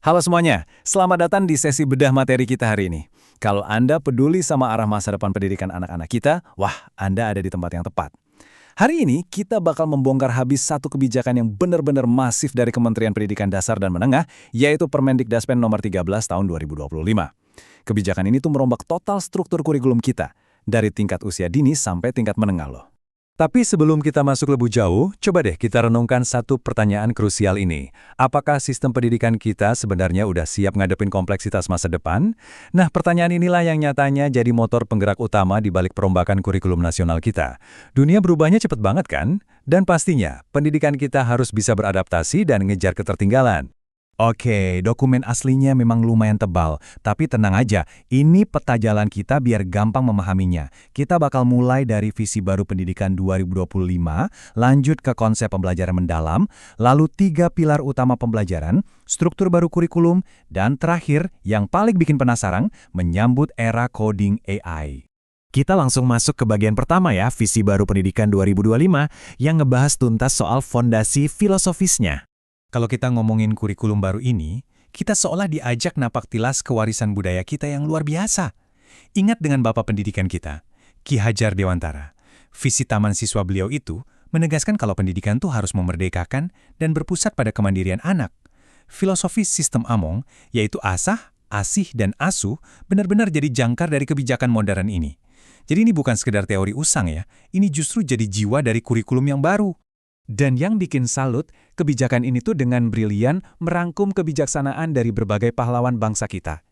Halo semuanya, selamat datang di sesi bedah materi kita hari ini. Kalau Anda peduli sama arah masa depan pendidikan anak-anak kita, wah, Anda ada di tempat yang tepat. Hari ini kita bakal membongkar habis satu kebijakan yang benar-benar masif dari Kementerian Pendidikan Dasar dan Menengah, yaitu Permendikdaspen nomor 13 tahun 2025. Kebijakan ini tuh merombak total struktur kurikulum kita, dari tingkat usia dini sampai tingkat menengah loh. Tapi sebelum kita masuk lebih jauh, coba deh kita renungkan satu pertanyaan krusial ini. Apakah sistem pendidikan kita sebenarnya udah siap ngadepin kompleksitas masa depan? Nah, pertanyaan inilah yang nyatanya jadi motor penggerak utama di balik perombakan kurikulum nasional kita. Dunia berubahnya cepet banget kan? Dan pastinya, pendidikan kita harus bisa beradaptasi dan ngejar ketertinggalan. Oke, dokumen aslinya memang lumayan tebal, tapi tenang aja, ini peta jalan kita biar gampang memahaminya. Kita bakal mulai dari visi baru pendidikan 2025, lanjut ke konsep pembelajaran mendalam, lalu 3 pilar utama pembelajaran, struktur baru kurikulum, dan terakhir, yang paling bikin penasaran, menyambut era coding AI. Kita langsung masuk ke bagian pertama ya, visi baru pendidikan 2025, yang ngebahas tuntas soal fondasi filosofisnya. Kalau kita ngomongin kurikulum baru ini, kita seolah diajak napak tilas kewarisan budaya kita yang luar biasa. Ingat dengan Bapak Pendidikan kita, Ki Hajar Dewantara. Visi taman siswa beliau itu menegaskan kalau pendidikan tuh harus memerdekakan dan berpusat pada kemandirian anak. Filosofis sistem Among, yaitu asah, asih, dan asuh, benar-benar jadi jangkar dari kebijakan modern ini. Jadi ini bukan sekedar teori usang ya, ini justru jadi jiwa dari kurikulum yang baru. Dan yang bikin salut, kebijakan ini tuh dengan brilian merangkum kebijaksanaan dari berbagai pahlawan bangsa kita.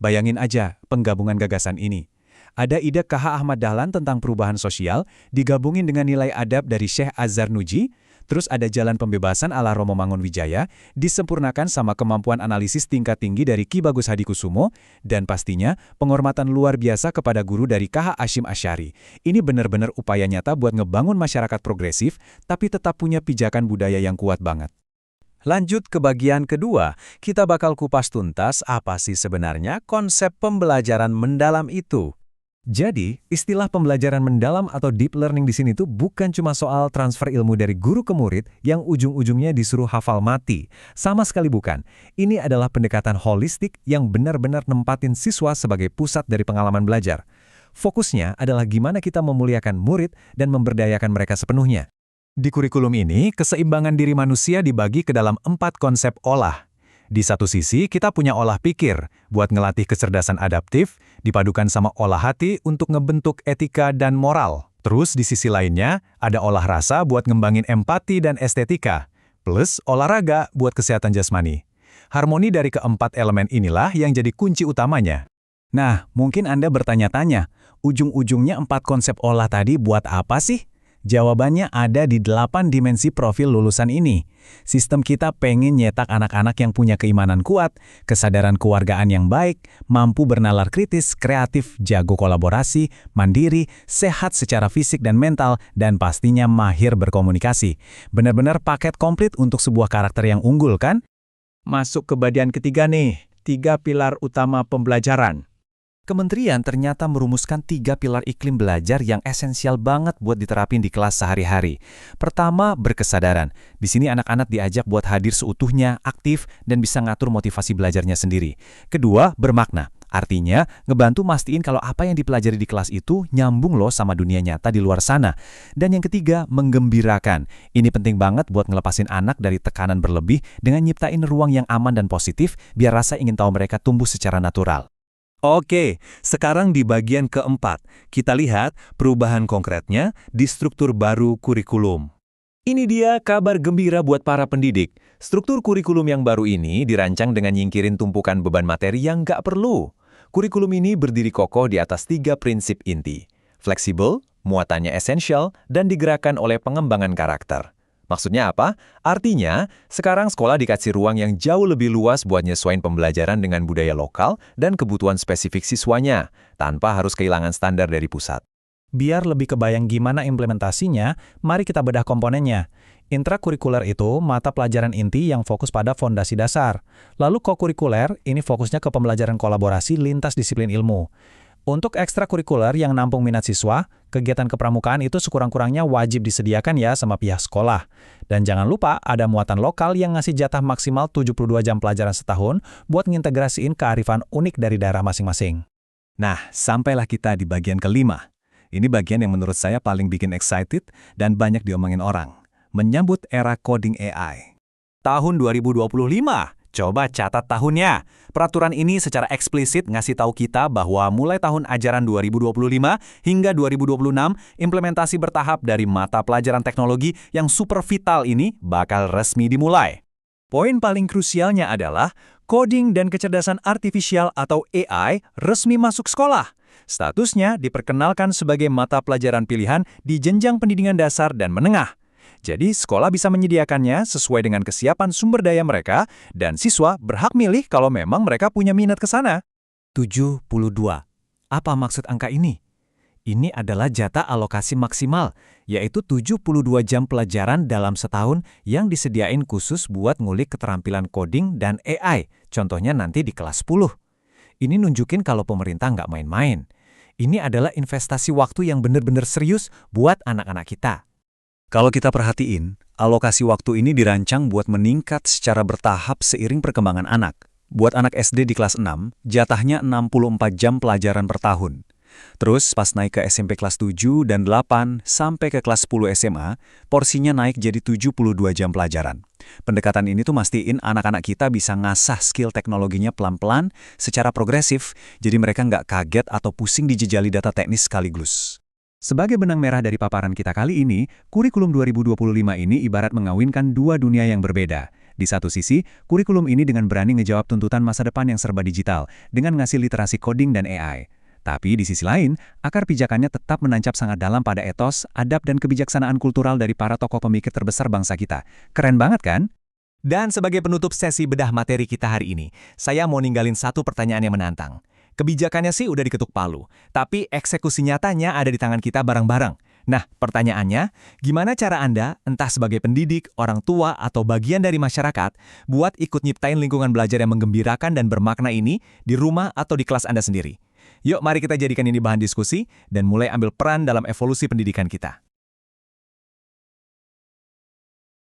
Bayangin aja penggabungan gagasan ini. Ada ide KH Ahmad Dahlan tentang perubahan sosial, digabungin dengan nilai adab dari Syekh Azhar Nuji, terus ada jalan pembebasan ala Romo Mangunwijaya, disempurnakan sama kemampuan analisis tingkat tinggi dari Ki Bagus Hadikusumo, dan pastinya penghormatan luar biasa kepada guru dari KH Hashim Asy'ari. Ini benar-benar upaya nyata buat ngebangun masyarakat progresif, tapi tetap punya pijakan budaya yang kuat banget. Lanjut ke bagian kedua, kita bakal kupas tuntas apa sih sebenarnya konsep pembelajaran mendalam itu. Jadi, istilah pembelajaran mendalam atau deep learning di sini tuh bukan cuma soal transfer ilmu dari guru ke murid yang ujung-ujungnya disuruh hafal mati. Sama sekali bukan. Ini adalah pendekatan holistik yang benar-benar nempatin siswa sebagai pusat dari pengalaman belajar. Fokusnya adalah gimana kita memuliakan murid dan memberdayakan mereka sepenuhnya. Di kurikulum ini, keseimbangan diri manusia dibagi ke dalam 4 konsep olah. Di satu sisi, kita punya olah pikir, buat ngelatih kecerdasan adaptif, dipadukan sama olah hati untuk ngebentuk etika dan moral. Terus di sisi lainnya, ada olah rasa buat ngembangin empati dan estetika, plus olahraga buat kesehatan jasmani. Harmoni dari keempat elemen inilah yang jadi kunci utamanya. Nah, mungkin Anda bertanya-tanya, ujung-ujungnya 4 konsep olah tadi buat apa sih? Jawabannya ada di 8 dimensi profil lulusan ini. Sistem kita pengen nyetak anak-anak yang punya keimanan kuat, kesadaran keluargaan yang baik, mampu bernalar kritis, kreatif, jago kolaborasi, mandiri, sehat secara fisik dan mental, dan pastinya mahir berkomunikasi. Benar-benar paket komplit untuk sebuah karakter yang unggul kan? Masuk ke bagian ketiga nih, 3 pilar utama pembelajaran. Kementerian ternyata merumuskan 3 pilar iklim belajar yang esensial banget buat diterapin di kelas sehari-hari. Pertama, berkesadaran. Di sini anak-anak diajak buat hadir seutuhnya, aktif, dan bisa ngatur motivasi belajarnya sendiri. Kedua, bermakna. Artinya, ngebantu mastiin kalau apa yang dipelajari di kelas itu nyambung loh sama dunia nyata di luar sana. Dan yang ketiga, menggembirakan. Ini penting banget buat ngelepasin anak dari tekanan berlebih dengan nyiptain ruang yang aman dan positif biar rasa ingin tahu mereka tumbuh secara natural. Oke, sekarang di bagian keempat, kita lihat perubahan konkretnya di struktur baru kurikulum. Ini dia kabar gembira buat para pendidik. Struktur kurikulum yang baru ini dirancang dengan nyingkirin tumpukan beban materi yang nggak perlu. Kurikulum ini berdiri kokoh di atas 3 prinsip inti. Fleksibel, muatannya esensial, dan digerakkan oleh pengembangan karakter. Maksudnya apa? Artinya, sekarang sekolah dikasih ruang yang jauh lebih luas buat nyesuaiin pembelajaran dengan budaya lokal dan kebutuhan spesifik siswanya, tanpa harus kehilangan standar dari pusat. Biar lebih kebayang gimana implementasinya, mari kita bedah komponennya. Intrakurikuler itu mata pelajaran inti yang fokus pada fondasi dasar. Lalu kokurikuler, ini fokusnya ke pembelajaran kolaborasi lintas disiplin ilmu. Untuk ekstrakurikuler yang nampung minat siswa, kegiatan kepramukaan itu sekurang-kurangnya wajib disediakan ya sama pihak sekolah. Dan jangan lupa ada muatan lokal yang ngasih jatah maksimal 72 jam pelajaran setahun buat ngintegrasiin kearifan unik dari daerah masing-masing. Nah, sampailah kita di bagian kelima. Ini bagian yang menurut saya paling bikin excited dan banyak diomongin orang. Menyambut era coding AI. Tahun 2025. Coba catat tahunnya. Peraturan ini secara eksplisit ngasih tahu kita bahwa mulai tahun ajaran 2025 hingga 2026, implementasi bertahap dari mata pelajaran teknologi yang super vital ini bakal resmi dimulai. Poin paling krusialnya adalah coding dan kecerdasan artifisial atau AI resmi masuk sekolah. Statusnya diperkenalkan sebagai mata pelajaran pilihan di jenjang pendidikan dasar dan menengah. Jadi, sekolah bisa menyediakannya sesuai dengan kesiapan sumber daya mereka, dan siswa berhak milih kalau memang mereka punya minat ke sana. 72. Apa maksud angka ini? Ini adalah jatah alokasi maksimal, yaitu 72 jam pelajaran dalam setahun yang disediain khusus buat ngulik keterampilan coding dan AI, contohnya nanti di kelas 10. Ini nunjukin kalau pemerintah nggak main-main. Ini adalah investasi waktu yang benar-benar serius buat anak-anak kita. Kalau kita perhatiin, alokasi waktu ini dirancang buat meningkat secara bertahap seiring perkembangan anak. Buat anak SD di kelas 6, jatahnya 64 jam pelajaran per tahun. Terus pas naik ke SMP kelas 7 dan 8 sampai ke kelas 10 SMA, porsinya naik jadi 72 jam pelajaran. Pendekatan ini tuh mastiin anak-anak kita bisa ngasah skill teknologinya pelan-pelan secara progresif, jadi mereka nggak kaget atau pusing dijejali data teknis sekaligus. Sebagai benang merah dari paparan kita kali ini, kurikulum 2025 ini ibarat mengawinkan dua dunia yang berbeda. Di satu sisi, kurikulum ini dengan berani ngejawab tuntutan masa depan yang serba digital, dengan ngasih literasi coding dan AI. Tapi di sisi lain, akar pijakannya tetap menancap sangat dalam pada etos, adab dan kebijaksanaan kultural dari para tokoh pemikir terbesar bangsa kita. Keren banget kan? Dan sebagai penutup sesi bedah materi kita hari ini, saya mau ninggalin satu pertanyaan yang menantang. Kebijakannya sih udah diketuk palu, tapi eksekusi nyatanya ada di tangan kita bareng-bareng. Nah, pertanyaannya, gimana cara Anda, entah sebagai pendidik, orang tua, atau bagian dari masyarakat, buat ikut nyiptain lingkungan belajar yang menggembirakan dan bermakna ini di rumah atau di kelas Anda sendiri? Yuk, mari kita jadikan ini bahan diskusi dan mulai ambil peran dalam evolusi pendidikan kita.